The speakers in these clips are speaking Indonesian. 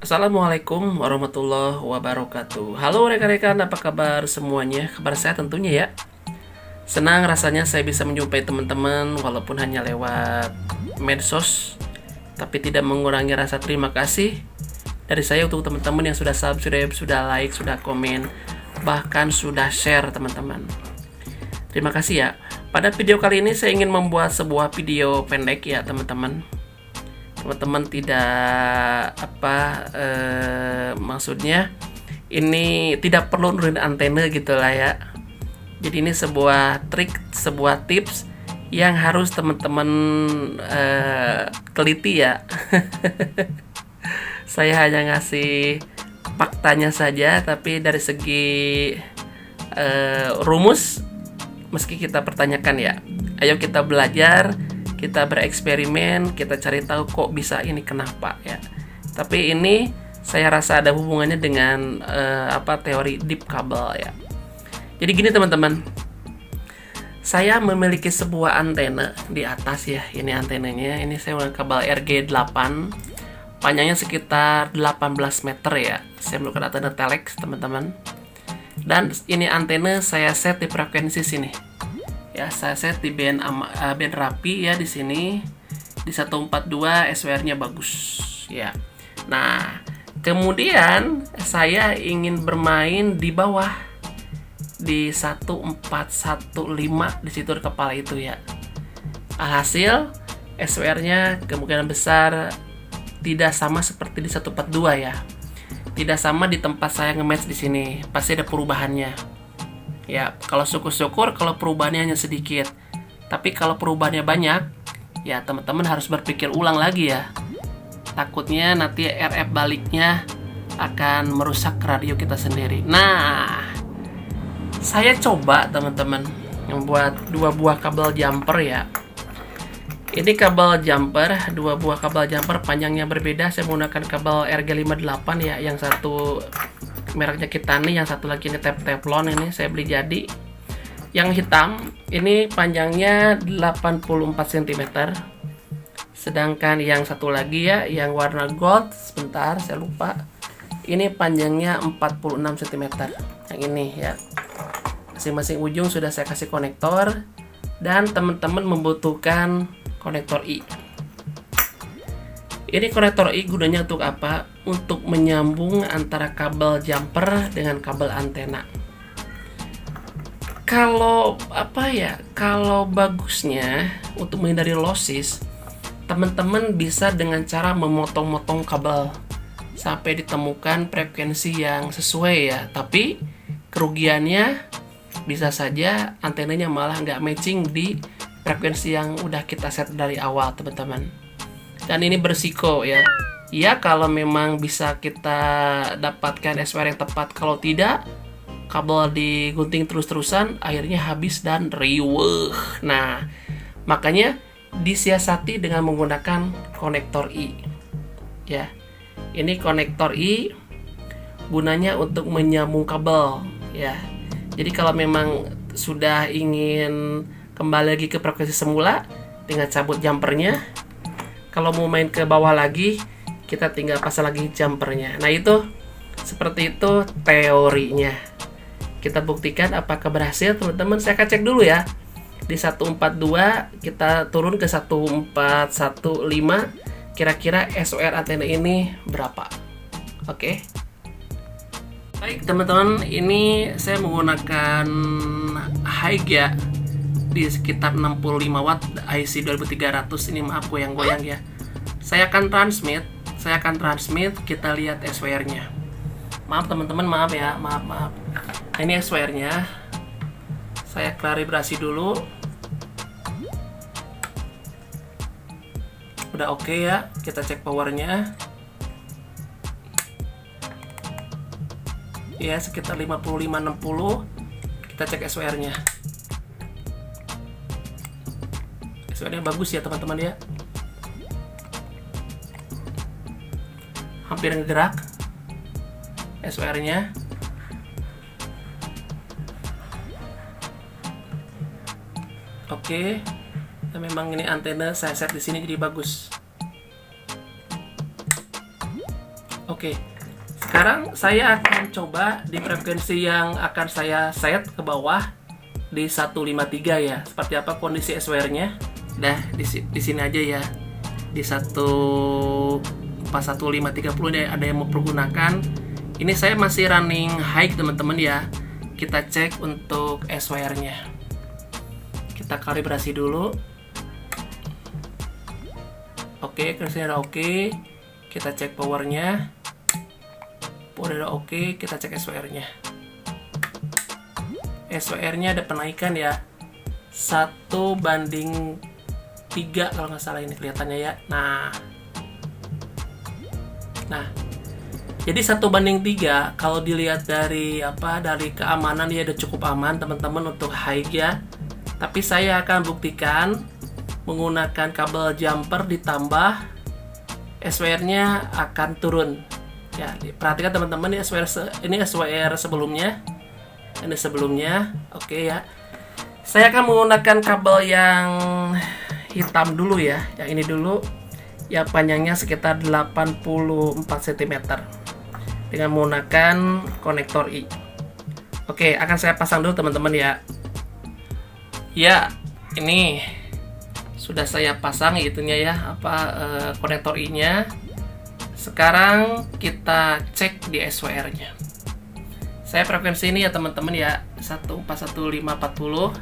Assalamualaikum warahmatullahi wabarakatuh. Halo rekan-rekan, apa kabar semuanya? Kabar saya tentunya ya. Senang rasanya saya bisa menjumpai teman-teman walaupun hanya lewat medsos, tapi tidak mengurangi rasa terima kasih dari saya untuk teman-teman yang sudah subscribe, sudah like, sudah komen, bahkan sudah share teman-teman. Terima kasih ya. Pada video kali ini saya ingin membuat sebuah video pendek ya teman-teman. Teman-teman tidak maksudnya ini tidak perlu nurunin antena gitu lah ya. Jadi ini sebuah trik, sebuah tips yang harus teman-teman teliti ya. Saya hanya ngasih faktanya saja, tapi dari segi rumus meski kita pertanyakan ya. Ayo kita belajar, kita bereksperimen, kita cari tahu kok bisa ini kenapa ya. Tapi ini saya rasa ada hubungannya dengan teori deep kabel ya. Jadi gini teman-teman, saya memiliki sebuah antena di atas ya. Ini antenanya, ini saya menggunakan kabel RG8, panjangnya sekitar 18 meter ya. Saya menggunakan antena telex teman-teman. Dan ini antena saya set di frekuensi sini. Ya, saya set di band rapi ya di sini. Di 142 SWR-nya bagus ya. Nah, kemudian saya ingin bermain di bawah di 1415 di situ di kepala itu ya. Alhasil SWR-nya kemungkinan besar tidak sama seperti di 142 ya. Tidak sama di tempat saya nge-match di sini. Pasti ada perubahannya. Ya, kalau syukur-syukur kalau perubahannya hanya sedikit. Tapi kalau perubahannya banyak, ya teman-teman harus berpikir ulang lagi ya. Takutnya nanti RF baliknya akan merusak radio kita sendiri. Nah, saya coba teman-teman membuat dua buah kabel jumper ya. Ini kabel jumper, dua buah kabel jumper panjangnya berbeda. Saya menggunakan kabel RG58 ya, yang satu mereknya Kitani, yang satu lagi ini Teflon, ini saya beli jadi. Yang hitam ini panjangnya 84 cm. Sedangkan yang satu lagi ya, yang warna gold, sebentar saya lupa. Ini panjangnya 46 cm. Yang ini ya. Masing-masing ujung sudah saya kasih konektor, dan teman-teman membutuhkan konektor I. Ini konektor I gunanya untuk apa? Untuk menyambung antara kabel jumper dengan kabel antena. Kalau kalau bagusnya untuk menghindari losses, teman-teman bisa dengan cara memotong-motong kabel sampai ditemukan frekuensi yang sesuai ya. Tapi kerugiannya bisa saja antenanya malah nggak matching di frekuensi yang udah kita set dari awal teman-teman. Dan ini berisiko ya. Ya kalau memang bisa kita dapatkan SWR yang tepat, kalau tidak kabel digunting terus-terusan akhirnya habis dan riweuh. Nah, makanya disiasati dengan menggunakan konektor I. Ya. Ini konektor I gunanya untuk menyambung kabel ya. Jadi kalau memang sudah ingin kembali lagi ke frekuensi semula, tinggal cabut jumpernya. Kalau mau main ke bawah lagi, kita tinggal pasang lagi jumpernya. Nah itu, seperti itu teorinya. Kita buktikan apakah berhasil teman-teman. Saya akan cek dulu ya. Di 142 kita turun ke 1415. Kira-kira SOR antena ini berapa? Oke. Baik teman-teman, ini saya menggunakan high ya, di sekitar 65 watt IC 2300. Ini maaf goyang-goyang ya. Saya akan transmit, kita lihat SWR-nya. Maaf teman-teman, maaf ya, maaf. Nah, ini SWR-nya. Saya kalibrasi dulu. Udah oke ya, kita cek powernya. Ya, sekitar 55-60. Kita cek SWR-nya. SWR-nya bagus ya teman-teman ya. Hampir ngegerak SWR-nya. Oke. Dan memang ini antena saya set di sini jadi bagus. Oke, sekarang saya akan coba di frekuensi yang akan saya set ke bawah di 153 ya. Seperti apa kondisi SWR-nya? Dah di sini aja ya. Di 141.530 ada yang mempergunakan. Ini saya masih running high teman-teman ya. Kita cek untuk SWR-nya. Kita kalibrasi dulu. Oke, kondisinya udah oke. Kita cek powernya. Power udah oke, kita cek SWR-nya. SWR-nya ada penaikan ya. 1:3 kalau nggak salah ini kelihatannya ya. Nah, jadi 1:3 kalau dilihat dari keamanan ya udah cukup aman teman-teman untuk high ya. Tapi saya akan buktikan menggunakan kabel jumper ditambah SWR-nya akan turun. Ya, perhatikan teman-teman ini SWR sebelumnya. Ini sebelumnya. Oke ya. Saya akan menggunakan kabel yang hitam dulu ya. Yang ini dulu. Yang panjangnya sekitar 84 cm. Dengan menggunakan konektor I. Oke, akan saya pasang dulu teman-teman ya. Ya, ini sudah saya pasang itunya ya, konektor I-nya. Sekarang kita cek di SWR-nya. Saya frekuensi ini ya teman-teman ya, 141.540.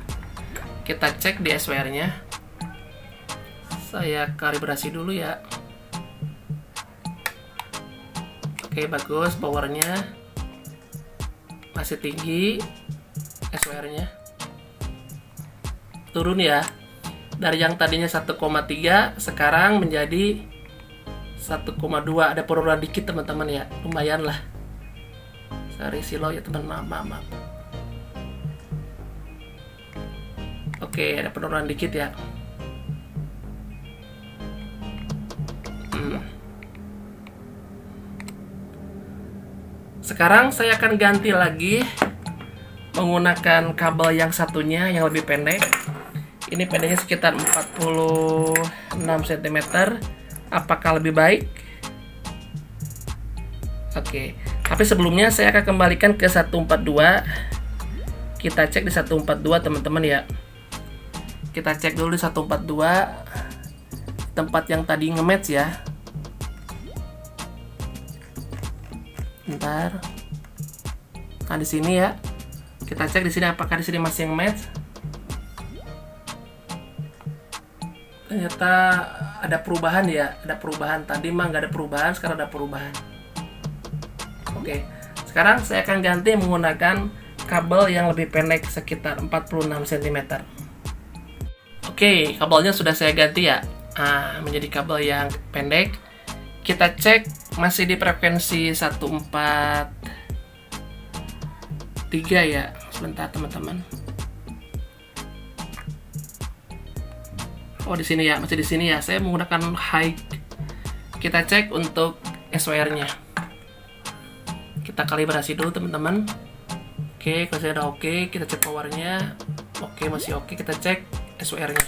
Kita cek di SWR-nya. Saya kalibrasi dulu ya. Oke, bagus, powernya masih tinggi. SWR-nya turun ya. Dari yang tadinya 1,3 sekarang menjadi 1,2. Ada penurunan dikit teman-teman ya. Lumayan lah. Sorry silau ya teman, maaf. Oke, ada penurunan dikit ya. Sekarang saya akan ganti lagi menggunakan kabel yang satunya yang lebih pendek. Ini pendeknya sekitar 46 cm. Apakah lebih baik? Oke. Tapi sebelumnya saya akan kembalikan ke 142. Kita cek di 142 teman-teman ya. Kita cek dulu di 142 tempat yang tadi nge-match ya. Bentar. Nah, di sini ya. Kita cek di sini apakah di sini masih nge-match. Ternyata ada perubahan ya, ada perubahan. Tadi mah nggak ada perubahan, sekarang ada perubahan. Oke, sekarang saya akan ganti menggunakan kabel yang lebih pendek sekitar 46 cm. Oke, kabelnya sudah saya ganti ya, menjadi kabel yang pendek. Kita cek masih di frekuensi 143 ya. Sebentar teman-teman. Oh, di sini ya, masih di sini ya. Saya menggunakan high. Kita cek untuk SWR-nya. Kita kalibrasi dulu teman-teman. Oke, kalau sudah oke, kita cek powernya. Oke, masih oke. Kita cek SWR-nya.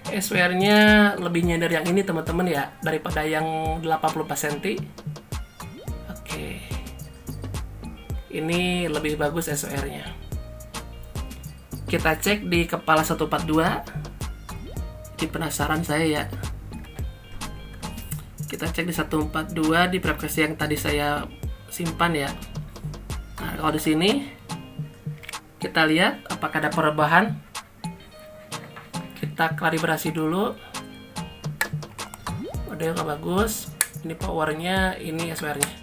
SWR-nya lebih nyender yang ini teman-teman ya, daripada yang 84 cm. Oke. Ini lebih bagus SWR-nya. Kita cek di kepala 142. Ini penasaran saya ya. Kita cek di 142 di frekuensi yang tadi saya simpan ya. Nah, kalau di sini kita lihat apakah ada perubahan. Kita kalibrasi dulu. Udah nggak bagus. Ini powernya, ini SWR-nya.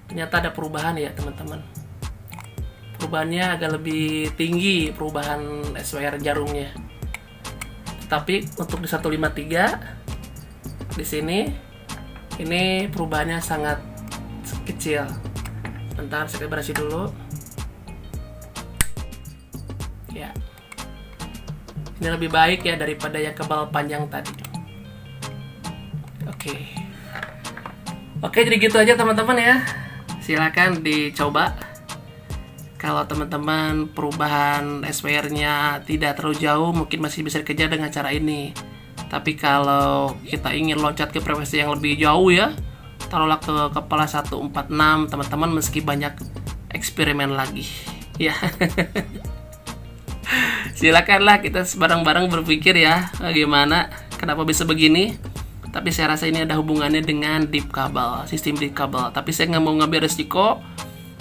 Ternyata ada perubahan ya teman-teman. Perubahannya agak lebih tinggi perubahan SWR jarumnya. Tapi untuk di 153 di sini ini perubahannya sangat kecil. Bentar, saya kalibrasi dulu. Ya. Ini lebih baik ya daripada yang kabel panjang tadi. Oke, jadi gitu aja teman-teman ya. Silakan dicoba. Kalau teman-teman perubahan SWR-nya tidak terlalu jauh, mungkin masih bisa dikejar dengan cara ini. Tapi kalau kita ingin loncat ke frekuensi yang lebih jauh ya, taruhlah ke kepala 146 teman-teman, meski banyak eksperimen lagi ya. Silakanlah kita bareng-bareng berpikir ya, bagaimana, kenapa bisa begini. Tapi saya rasa ini ada hubungannya dengan deep kabel, sistem deep kabel. Tapi saya nggak mau ngambil resiko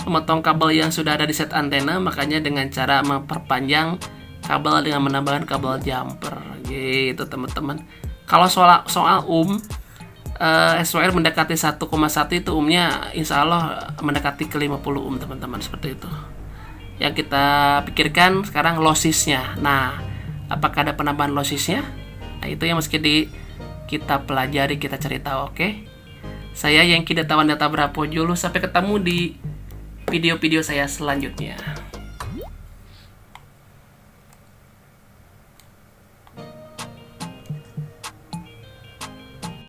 memotong kabel yang sudah ada di set antena, makanya dengan cara memperpanjang kabel dengan menambahkan kabel jumper gitu teman-teman. Kalau soal SWR mendekati 1,1 itu umnya insya Allah mendekati ke 50 teman-teman, seperti itu. Yang kita pikirkan sekarang lossisnya. Nah, apakah ada penambahan lossisnya? Nah, itu yang mesti kita pelajari, kita cari tahu, oke? Saya Yengki Datawan Data Brapo Julu. Sampai ketemu di video-video saya selanjutnya.